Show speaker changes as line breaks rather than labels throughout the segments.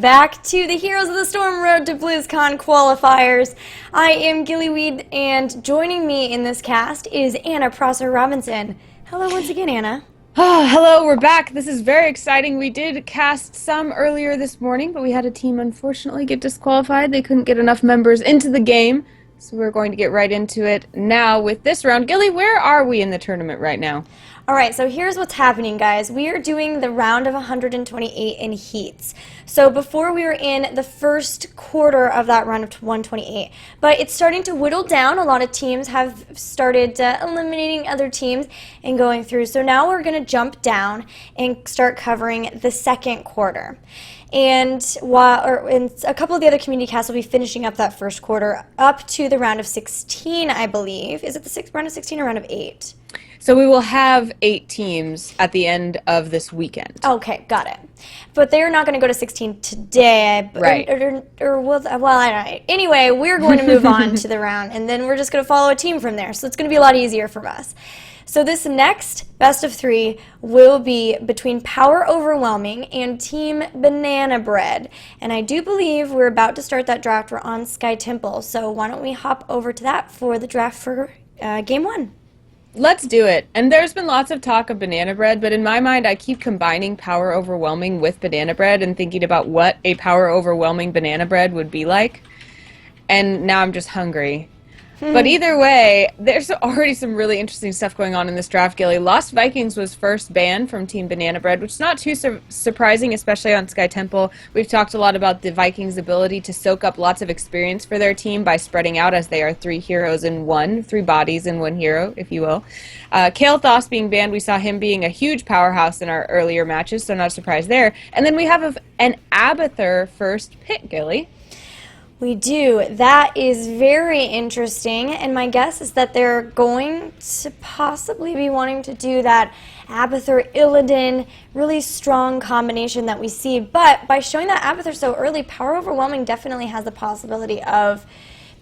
back to the Heroes of the Storm Road to BlizzCon qualifiers. I am Gillyweed, and joining me in this cast is AnnaProsser Robinson. Hello once again, Anna.
Hello, we're back. This is very exciting. We did cast some earlier this morning, but we had a team unfortunately get disqualified. They couldn't get enough members into the game, so we're going to get right into it now with this round. Gilly, where are we in the tournament right now?
Alright, so here's what's happening, guys. We are doing the round of 128 in heats. So before we were in the first quarter of that round of 128, but it's starting to whittle down. A lot of teams have started eliminating other teams and going through. So now we're going to jump down and start covering the second quarter. And a couple of the other community casts will be finishing up that first quarter up to the round of 16, I believe. Is it the round of 16 or round of 8?
So we will have 8 teams at the end of this weekend.
Okay, got it. But they're not going to go to 16 today.
Right.
I don't know. Anyway, we're going to move on to the round, and then we're just going to follow a team from there. So it's going to be a lot easier for us. So this next best of 3 will be between Power Overwhelming and Team Banana Bread. And I do believe we're about to start that draft. We're on Sky Temple. So why don't we hop over to that for the draft for Game 1.
Let's do it. And there's been lots of talk of Banana Bread, but in my mind I keep combining Power Overwhelming with Banana Bread and thinking about what a Power Overwhelming Banana Bread would be like. And now I'm just hungry. But either way, there's already some really interesting stuff going on in this draft, Gilly. Lost Vikings was first banned from Team Banana Bread, which is not too surprising, especially on Sky Temple. We've talked a lot about the Vikings' ability to soak up lots of experience for their team by spreading out, as they are 3 heroes in one, 3 bodies in 1 hero, if you will. Kael'thas being banned, we saw him being a huge powerhouse in our earlier matches, so not surprised there. And then we have an Abathur first pick, Gilly.
We do. That is very interesting, and my guess is that they're going to possibly be wanting to do that Abathur Illidan really strong combination that we see. But by showing that Abathur so early, Power Overwhelming definitely has the possibility of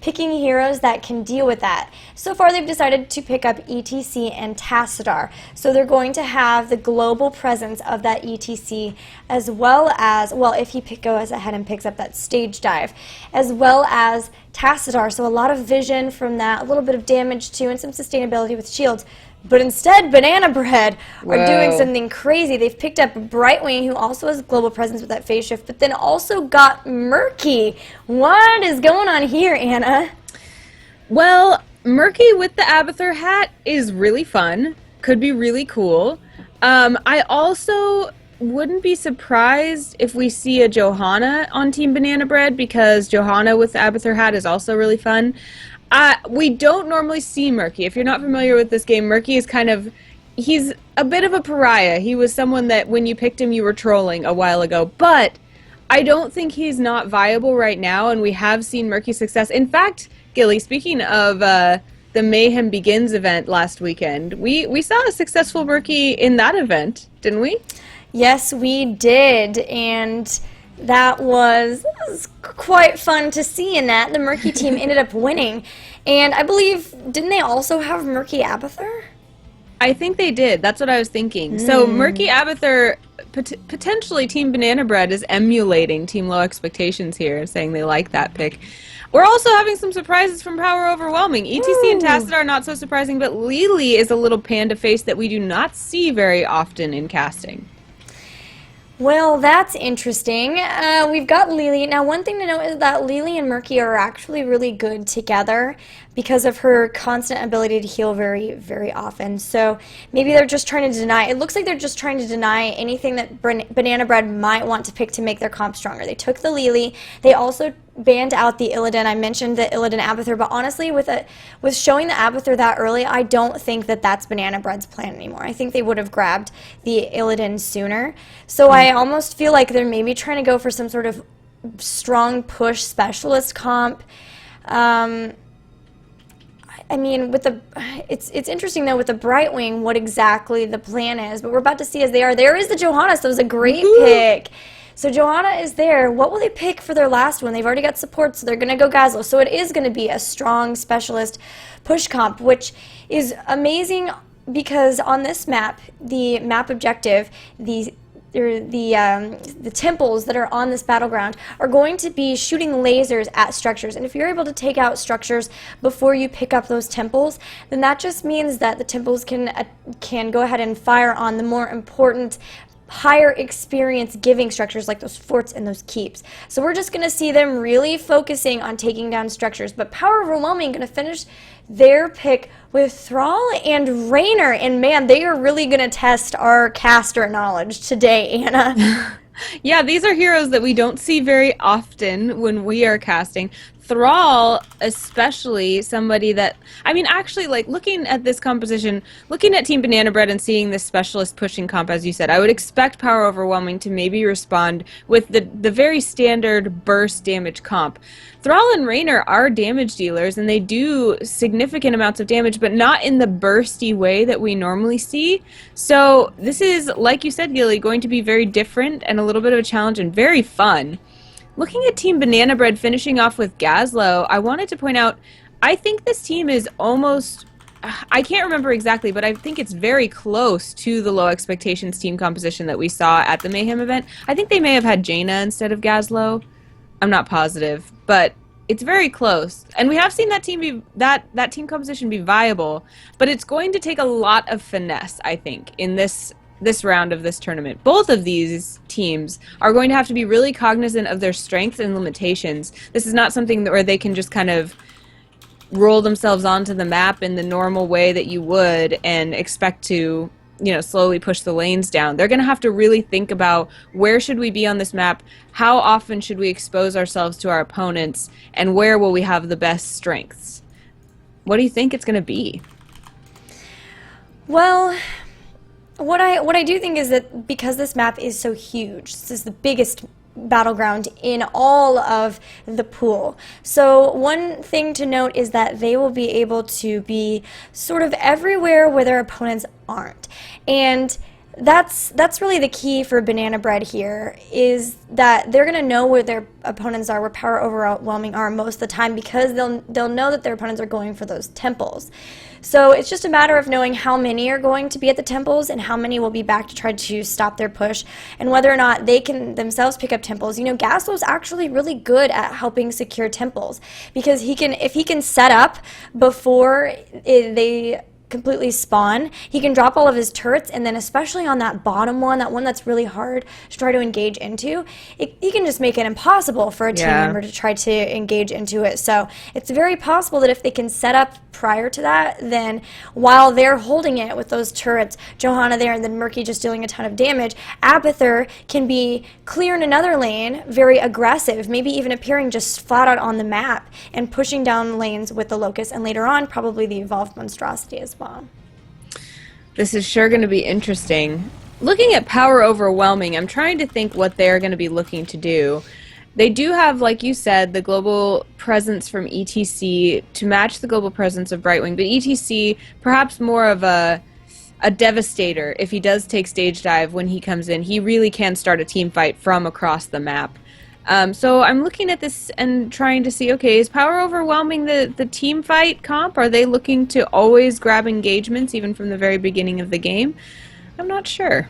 picking heroes that can deal with that. So far they've decided to pick up ETC and Tassadar. So they're going to have the global presence of that ETC, as well as, well, if he goes ahead and picks up that stage dive, as well as Tassadar. So a lot of vision from that, a little bit of damage too, and some sustainability with shields. But instead, Banana Bread are doing something crazy. They've picked up Brightwing, who also has global presence with that phase shift, but then also got Murky. What is going on here, Anna?
Well, Murky with the Abathur hat is really fun. Could be really cool. I also wouldn't be surprised if we see a Johanna on Team Banana Bread, because Johanna with the Abathur hat is also really fun. We don't normally see Murky. If you're not familiar with this game, Murky is he's a bit of a pariah. He was someone that when you picked him, you were trolling a while ago. But I don't think he's not viable right now, and we have seen Murky's success. In fact, Gilly, speaking of the Mayhem Begins event last weekend, we saw a successful Murky in that event, didn't we?
Yes, we did, and that was quite fun to see in that. The Murky team ended up winning. And I believe, didn't they also have Murky Abathur?
I think they did. That's what I was thinking. So Murky Abathur, potentially Team Banana Bread is emulating Team Low Expectations here, saying they like that pick. We're also having some surprises from Power Overwhelming. ETC and Tassadar are not so surprising, but Lily is a little panda face that we do not see very often in casting.
Well, that's interesting. We've got Lily. Now, one thing to note is that Lily and Murky are actually really good together because of her constant ability to heal very, very often. So maybe they're just trying to deny. It looks like they're just trying to deny anything that Banana Bread might want to pick to make their comp stronger. They took the Lily. They also banned out the Illidan. I mentioned the Illidan Abathur, but honestly, with showing the Abathur that early, I don't think that that's Banana Bread's plan anymore. I think they would have grabbed the Illidan sooner. So I almost feel like they're maybe trying to go for some sort of strong push specialist comp. I mean, it's interesting though with the Brightwing what exactly the plan is, but we're about to see as they are. There is the Johanna, so it was a great pick. So Johanna is there. What will they pick for their last one? They've already got support, so they're going to go Gazlo. So it is going to be a strong specialist push comp, which is amazing because on this map, the map objective, the the temples that are on this battleground are going to be shooting lasers at structures. And if you're able to take out structures before you pick up those temples, then that just means that the temples can go ahead and fire on the more important, higher experience giving structures like those forts and those keeps. So we're just going to see them really focusing on taking down structures. But Power Overwhelming going to finish their pick with Thrall and Raynor. And man, they are really going to test our caster knowledge today, Anna.
Yeah, these are heroes that we don't see very often when we are casting. Thrall, especially somebody that, I mean, actually, like, looking at this composition, looking at Team Banana Bread and seeing this specialist pushing comp, as you said, I would expect Power Overwhelming to maybe respond with the very standard burst damage comp. Thrall and Raynor are damage dealers, and they do significant amounts of damage, but not in the bursty way that we normally see. So this is, like you said, Gilly, going to be very different and a little bit of a challenge and very fun. Looking at Team Banana Bread finishing off with Gazlowe, I wanted to point out, I think this team is almost, I can't remember exactly, but I think it's very close to the low expectations team composition that we saw at the Mayhem event. I think they may have had Jaina instead of Gazlowe. I'm not positive, but it's very close. And we have seen that team be that team composition be viable, but it's going to take a lot of finesse, I think, in this round of this tournament. Both of these teams are going to have to be really cognizant of their strengths and limitations. This is not something where they can just kind of roll themselves onto the map in the normal way that you would and expect to, you know, slowly push the lanes down. They're going to have to really think about where should we be on this map, how often should we expose ourselves to our opponents, and where will we have the best strengths. What do you think it's going to be?
Well, what I do think is that because this map is so huge, this is the biggest battleground in all of the pool. So one thing to note is that they will be able to be sort of everywhere where their opponents aren't. And that's really the key for Banana Bread here, is that they're going to know where their opponents are, where Power Overwhelming are most of the time, because they'll know that their opponents are going for those temples. So it's just a matter of knowing how many are going to be at the temples and how many will be back to try to stop their push, and whether or not they can themselves pick up temples. You know, Gazlowe's actually really good at helping secure temples, because if he can set up before they completely spawn, he can drop all of his turrets, and then especially on that bottom one, that one that's really hard to try to engage into, he can just make it impossible for a team member to try to engage into it. So it's very possible that if they can set up prior to that, then while they're holding it with those turrets, Johanna there and then Murky just dealing a ton of damage, AnnaProsser can be clear in another lane, very aggressive, maybe even appearing just flat out on the map and pushing down lanes with the Locust, and later on probably the Evolved Monstrosity as well.
This is sure going to be interesting. Looking at Power Overwhelming, I'm trying to think what they're going to be looking to do. They do have, like you said, the global presence from ETC to match the global presence of Brightwing, but ETC perhaps more of a devastator. If he does take stage dive when he comes in, he really can start a team fight from across the map. So I'm looking at this and trying to see, okay, is Power Overwhelming the team fight comp? Are they looking to always grab engagements even from the very beginning of the game? I'm not sure.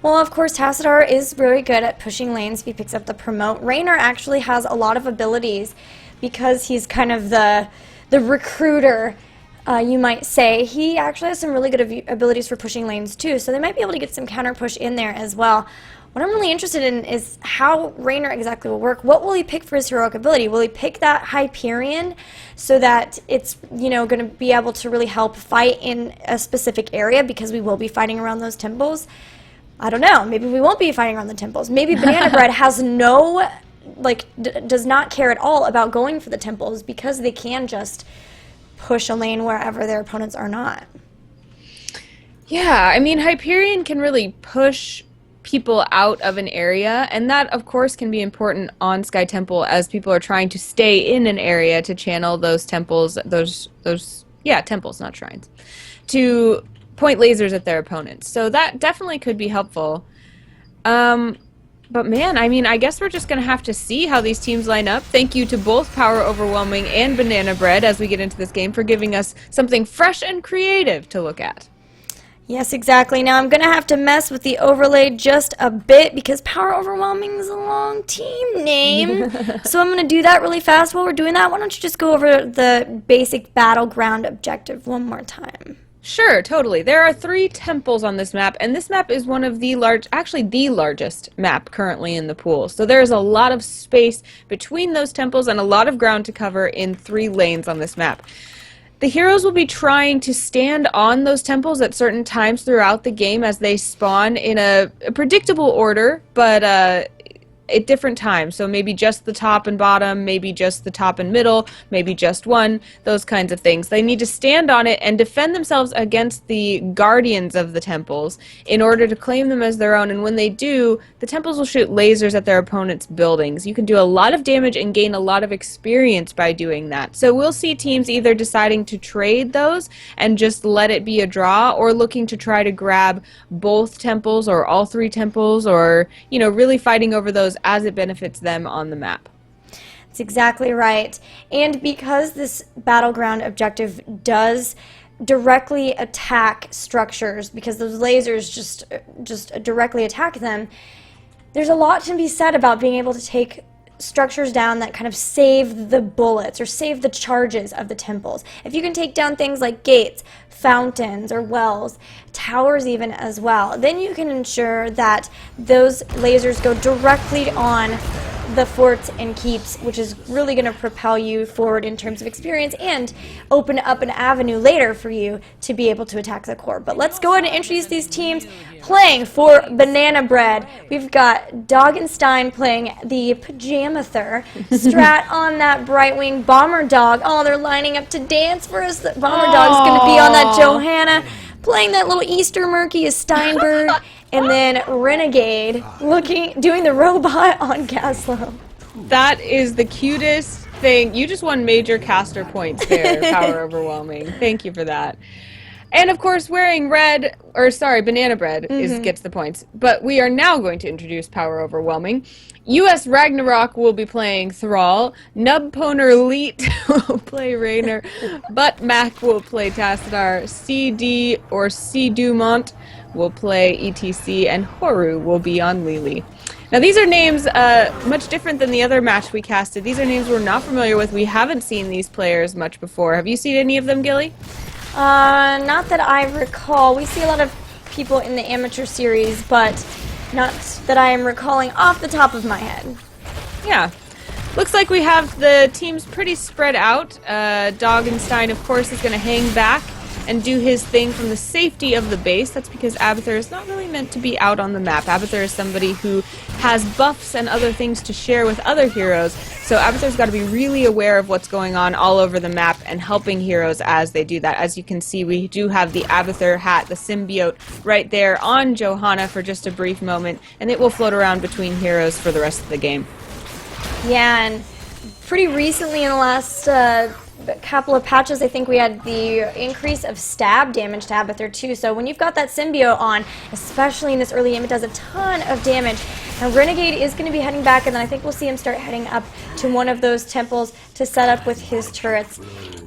Well, of course, Tassadar is very good at pushing lanes if he picks up the promote. Raynor actually has a lot of abilities because he's kind of the recruiter, you might say. He actually has some really good abilities for pushing lanes too, so they might be able to get some counter push in there as well. What I'm really interested in is how Raynor exactly will work. What will he pick for his heroic ability? Will he pick that Hyperion so that it's, you know, going to be able to really help fight in a specific area, because we will be fighting around those temples? I don't know. Maybe we won't be fighting around the temples. Maybe Banana Bread has no, does not care at all about going for the temples, because they can just push a lane wherever their opponents are not.
Yeah, I mean, Hyperion can really push people out of an area, and that of course can be important on Sky Temple as people are trying to stay in an area to channel those temples, temples, not shrines, to point lasers at their opponents. So that definitely could be helpful. But man, I mean, I guess we're just going to have to see how these teams line up. Thank you to both Power Overwhelming and Banana Bread as we get into this game for giving us something fresh and creative to look at.
Yes, exactly. Now I'm going to have to mess with the overlay just a bit because Power Overwhelming is a long team name. So I'm going to do that really fast. While we're doing that, why don't you just go over the basic battleground objective one more time?
Sure, totally. There are 3 temples on this map, and this map is one of the actually the largest map currently in the pool. So there's a lot of space between those temples and a lot of ground to cover in 3 lanes on this map. The heroes will be trying to stand on those temples at certain times throughout the game as they spawn in a predictable order, but at different times. So maybe just the top and bottom, maybe just the top and middle, maybe just one, those kinds of things. They need to stand on it and defend themselves against the guardians of the temples in order to claim them as their own. And when they do, the temples will shoot lasers at their opponent's buildings. You can do a lot of damage and gain a lot of experience by doing that. So we'll see teams either deciding to trade those and just let it be a draw, or looking to try to grab both temples or all 3 temples, or, you know, really fighting over those as it benefits them on the map.
That's exactly right. And because this battleground objective does directly attack structures, because those lasers just directly attack them, there's a lot to be said about being able to take structures down that kind of save the bullets or save the charges of the temples. If you can take down things like gates, fountains, or wells, towers even as well, then you can ensure that those lasers go directly on the forts and keeps, which is really going to propel you forward in terms of experience and open up an avenue later for you to be able to attack the core. But let's go ahead and introduce these teams playing for Banana Bread. We've got Doggenstein playing the Pajamather, Strat on that Brightwing, Bomber Dog. Oh, they're lining up to dance for us. The Bomber Dog's going to be on that Johanna, playing that little Easter Murky is Steinberg. And then Renegade doing the robot on Gaslow.
That is the cutest thing. You just won major caster points there, Power Overwhelming. Thank you for that. And of course, wearing Banana Bread gets the points. But we are now going to introduce Power Overwhelming. US Ragnarok will be playing Thrall. Nubponer Elite will play Raynor. Butt Mac will play Tassadar. CD or C Dumont will play ETC, and Horu will be on Lily. Now these are names much different than the other match we casted. These are names we're not familiar with. We haven't seen these players much before. Have you seen any of them, Gilly?
Not that I recall. We see a lot of people in the amateur series, but not that I am recalling off the top of my head.
Yeah. Looks like we have the teams pretty spread out. Doggenstein, of course, is going to hang back and do his thing from the safety of the base. That's because Abathur is not really meant to be out on the map. Abathur is somebody who has buffs and other things to share with other heroes, so Abathur's got to be really aware of what's going on all over the map and helping heroes as they do that. As you can see, we do have the Abathur hat, the symbiote, right there on Johanna for just a brief moment, and it will float around between heroes for the rest of the game.
Yeah, and pretty recently in the last couple of patches, I think we had the increase of stab damage to Abathur too. So when you've got that symbiote on, especially in this early game, it does a ton of damage. Now Renegade is going to be heading back, and then I think we'll see him start heading up to one of those temples to set up with his turrets.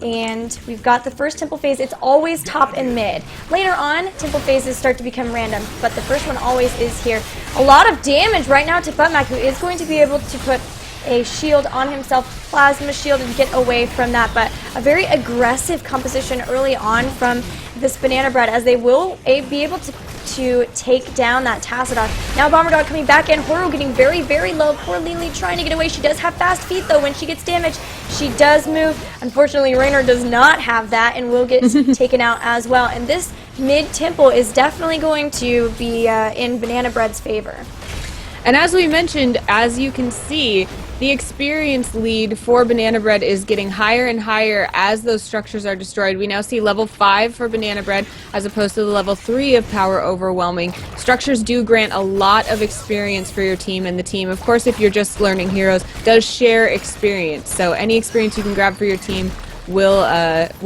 And we've got the first temple phase. It's always top and mid. Later on, temple phases start to become random, but the first one always is here. A lot of damage right now to Buttmac, who is going to be able to put a shield on himself, plasma shield, and get away from that. But a very aggressive composition early on from this Banana Bread, as they will be able to take down that Tassadar. Now Bomber Dog coming back in, Horu getting very, very low. Poor Lily trying to get away. She does have fast feet though. When she gets damaged, she does move. Unfortunately, Raynor does not have that and will get taken out as well. And this mid-temple is definitely going to be in Banana Bread's favor.
And as we mentioned, as you can see, the experience lead for Banana Bread is getting higher and higher as those structures are destroyed. We now see level 5 for Banana Bread as opposed to the level 3 of Power Overwhelming. Structures do grant a lot of experience for your team, and the team, of course, if you're just learning heroes, does share experience. So any experience you can grab for your team will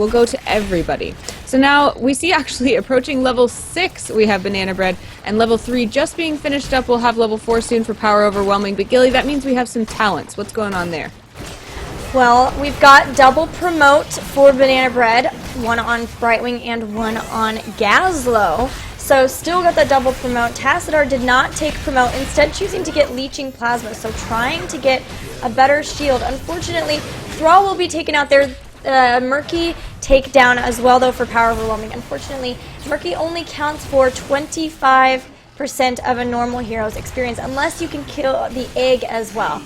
go to everybody. So now we see actually approaching level 6 we have Banana Bread, and level 3 just being finished up. We'll have level 4 soon for Power Overwhelming. But Gilly, that means we have some talents. What's going on there?
Well, we've got double promote for Banana Bread, one on Brightwing and one on Gazlo. So still got that double promote. Tassadar did not take promote, instead choosing to get Leeching Plasma, so trying to get a better shield. Unfortunately, Thrall will be taken out there. Murky takedown as well, though, for Power Overwhelming. Unfortunately, Murky only counts for 25% of a normal hero's experience, unless you can kill the egg as well.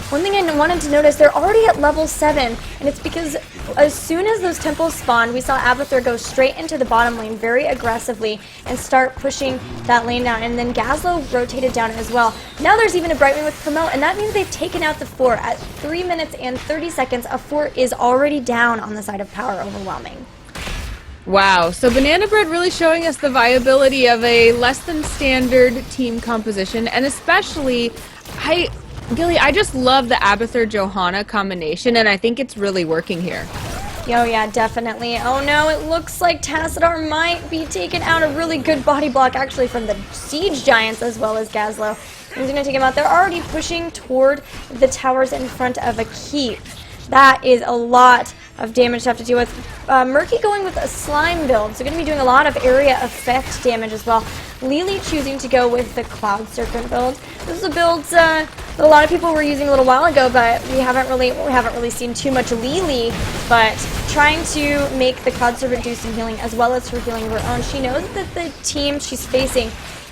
One thing I wanted to notice, they're already at level 7, and it's because as soon as those temples spawned, we saw Abathur go straight into the bottom lane very aggressively and start pushing that lane down, and then Gazlo rotated down as well. Now there's even a Brightwing with promote, and that means they've taken out the fort. At 3 minutes and 30 seconds, a fort is already down on the side of Power Overwhelming.
Wow, so Banana Bread really showing us the viability of a less than standard team composition, and especially, Gilly, I just love the Abathur-Johanna combination, and I think it's really working here.
Oh yeah, definitely. Oh no, it looks like Tassadar might be taking out a really good body block, actually, from the Siege Giants as well as Gazlo. He's going to take him out. They're already pushing toward the towers in front of a keep. That is a lot of damage to have to deal with. Murky going with a slime build, so going to be doing a lot of area effect damage as well. Lily choosing to go with the Cloud Serpent build. This is a build that a lot of people were using a little while ago, but we haven't really seen too much Lily. But trying to make the Cloud Serpent do some healing as well as her healing of her own. She knows that the team she's facing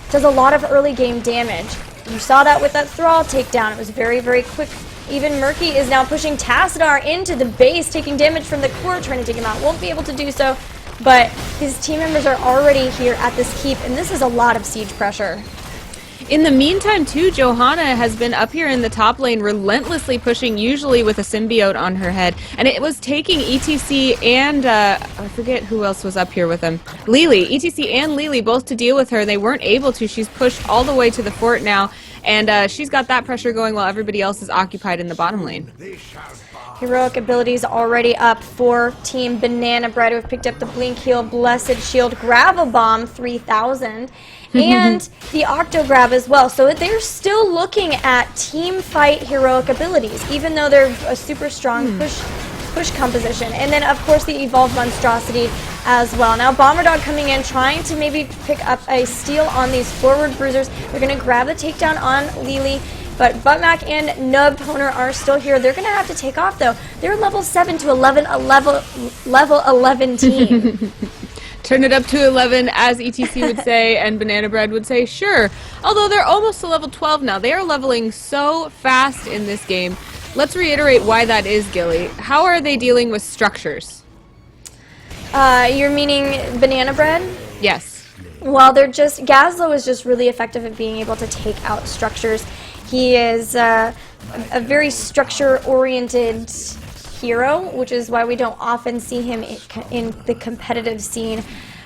does a lot of early game damage. You saw that with that Thrall takedown. It was very, very quick. Even Murky is now pushing Tassadar into the base, taking damage from the core, trying to take him out. Won't be able to do so, but his team members are already here at this keep, and this is a lot of siege pressure.
In the meantime, too, Johanna has been up here in the top lane, relentlessly pushing, usually with a symbiote on her head. And it was taking ETC and, I forget who else was up here with them. Lily. ETC and Lily both to deal with her. They weren't able to. She's pushed all the way to the fort now. And she's got that pressure going while everybody else is occupied in the bottom lane.
Heroic abilities already up for Team Banana Bread, who have picked up the Blink Heal, Blessed Shield, Gravel Bomb 3000, and the Octo Grab as well. So they're still looking at team fight heroic abilities, even though they're a super strong push composition. And then, of course, the Evolved Monstrosity as well. Now, Bomber Dog coming in, trying to maybe pick up a steal on these forward bruisers. They're going to grab the takedown on Lily, but Buttmac and Nub Toner are still here. They're going to have to take off, though. They're level 7 to 11, a level 11 team.
Turn it up to 11, as ETC would say, and Banana Bread would say, sure. Although they're almost to level 12 now. They are leveling so fast in this game. Let's reiterate why that is, Gilly. How are they dealing with structures?
You're meaning Banana Bread?
Yes.
Well, Gazlo is just really effective at being able to take out structures. He is a very structure-oriented hero, which is why we don't often see him in the competitive scene.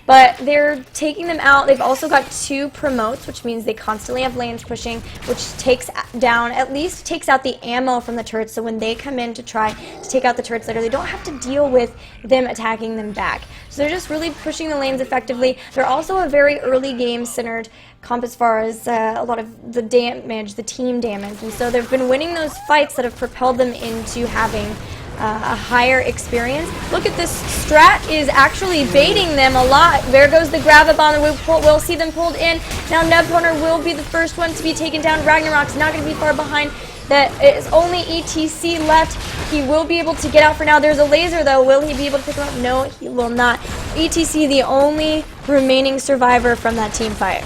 But they're taking them out. They've also got 2 promotes, which means they constantly have lanes pushing, which takes down, at least takes out the ammo from the turrets, so when they come in to try to take out the turrets later, they don't have to deal with them attacking them back. So they're just really pushing the lanes effectively. They're also a very early game centered comp as far as a lot of the damage, the team damage, and so they've been winning those fights that have propelled them into having a higher experience. Look at this, Strat is actually baiting them a lot. There goes the Gravabomb, we'll see them pulled in. Now Nebtoner will be the first one to be taken down. Ragnarok's not going to be far behind. That is only ETC left. He will be able to get out for now. There's a laser though. Will he be able to pick him up? No, he will not. ETC the only remaining survivor from that team fight.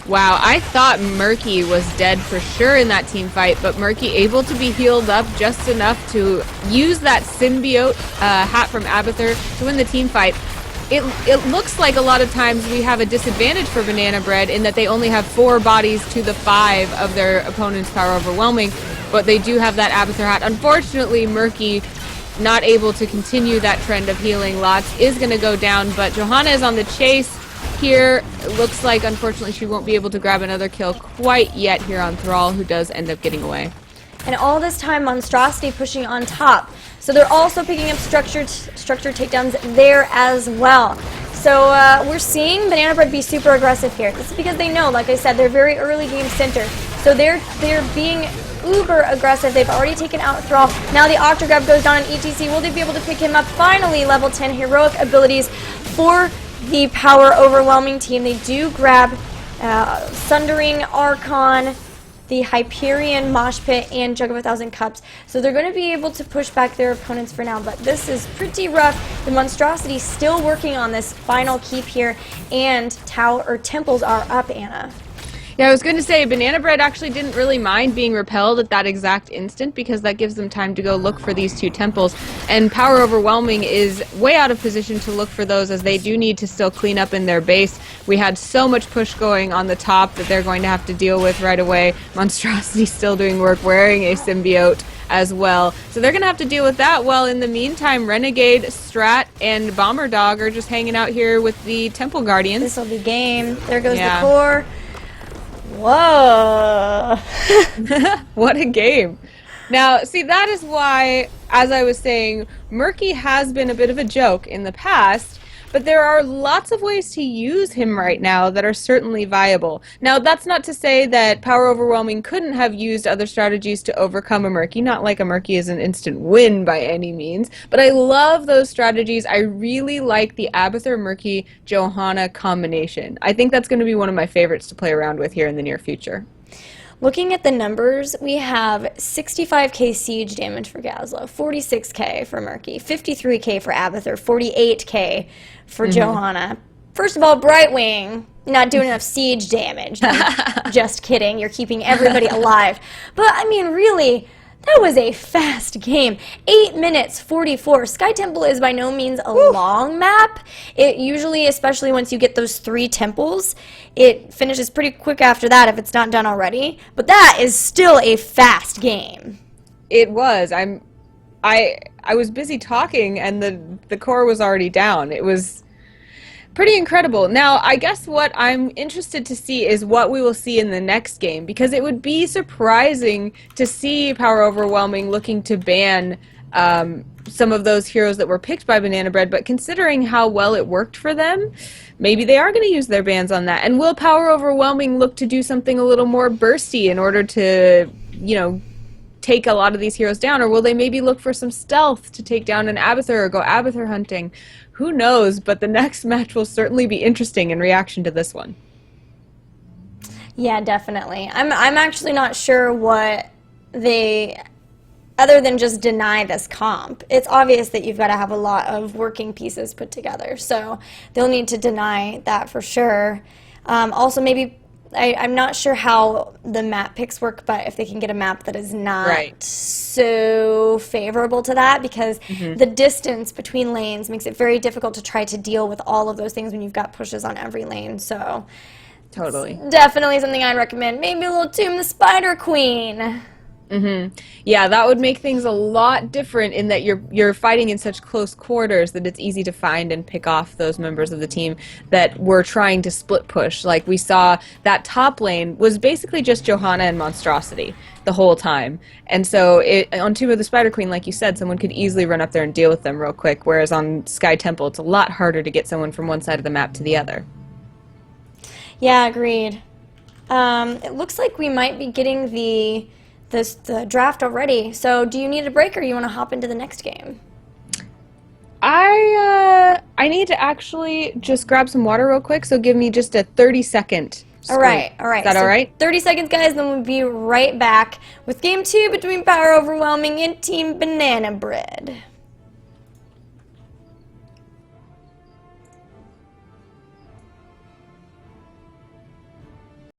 Wow, I thought Murky was dead for sure in that team fight, but Murky able to be healed up just enough to use that symbiote hat from Abathur to win the team fight. It looks like a lot of times we have a disadvantage for Banana Bread in that they only have 4 bodies to the 5 of their opponent's Power Overwhelming, but they do have that Abathur hat. Unfortunately, Murky not able to continue that trend of healing lots is going to go down, but Johanna is on the chase. Here, it looks like, unfortunately, she won't be able to grab another kill quite yet here on Thrall, who does end up getting away.
And all this time, Monstrosity pushing on top. So they're also picking up structure takedowns there as well. So we're seeing Banana Bread be super aggressive here. This is because they know, like I said, they're very early game center. So they're being uber aggressive. They've already taken out Thrall. Now the Octograb goes down on ETC. Will they be able to pick him up? Finally, level 10 heroic abilities for the Power Overwhelming team. They do grab Sundering Archon, the Hyperion Mosh Pit, and Jug of 1,000 Cups. So they're going to be able to push back their opponents for now, but this is pretty rough. The Monstrosity still working on this final keep here, and temples are up, Anna.
Yeah, I was going to say, Banana Bread actually didn't really mind being repelled at that exact instant because that gives them time to go look for these 2 temples. And Power Overwhelming is way out of position to look for those as they do need to still clean up in their base. We had so much push going on the top that they're going to have to deal with right away. Monstrosity still doing work, wearing a symbiote as well. So they're going to have to deal with that. While in the meantime, Renegade, Strat, and Bomber Dog are just hanging out here with the Temple Guardians.
This will be game. There goes the core. Whoa.
What a game. Now, see, that is why, as I was saying, Murky has been a bit of a joke in the past, but there are lots of ways to use him right now that are certainly viable. Now, that's not to say that Power Overwhelming couldn't have used other strategies to overcome a Murky. Not like a Murky is an instant win by any means, but I love those strategies. I really like the Abathur Murky Johanna combination. I think that's going to be one of my favorites to play around with here in the near future.
Looking at the numbers, we have 65k siege damage for Gazlo, 46k for Murky, 53k for Abathur, 48k for Johanna. First of all, Brightwing, not doing enough siege damage. Just kidding, you're keeping everybody alive. But, I mean, really, that was a fast game. 8 minutes 44. Sky Temple is by no means a long map. It usually, especially once you get those 3 temples, it finishes pretty quick after that if it's not done already. But that is still a fast game.
It was. I was busy talking and the core was already down. It was pretty incredible. Now, I guess what I'm interested to see is what we will see in the next game, because it would be surprising to see Power Overwhelming looking to ban some of those heroes that were picked by Banana Bread, but considering how well it worked for them, maybe they are going to use their bans on that. And will Power Overwhelming look to do something a little more bursty in order to, you know, take a lot of these heroes down, or will they maybe look for some stealth to take down an Abathur or go Abathur hunting? Who knows, but the next match will certainly be interesting in reaction to this one.
Yeah, definitely. I'm actually not sure what they, other than just deny this comp. It's obvious that you've got to have a lot of working pieces put together, so they'll need to deny that for sure. Also, maybe I'm not sure how the map picks work, but if they can get a map that is not so favorable to that, because the distance between lanes makes it very difficult to try to deal with all of those things when you've got pushes on every lane. So
totally,
definitely something I'd recommend. Maybe a little Tomb the Spider Queen.
Yeah, that would make things a lot different in that you're fighting in such close quarters that it's easy to find and pick off those members of the team that were trying to split push. Like we saw, that top lane was basically just Johanna and Monstrosity the whole time. And so on Tomb of the Spider Queen, like you said, someone could easily run up there and deal with them real quick, whereas on Sky Temple, it's a lot harder to get someone from one side of the map to the other.
Yeah, agreed. It looks like we might be getting the draft already. So do you need a break, or you want to hop into the next game?
I need to actually just grab some water real quick, so give me just a 30-second
All right.
Is that all right?
30 seconds, guys, then we'll be right back with Game 2 between Power Overwhelming and Team Banana Bread.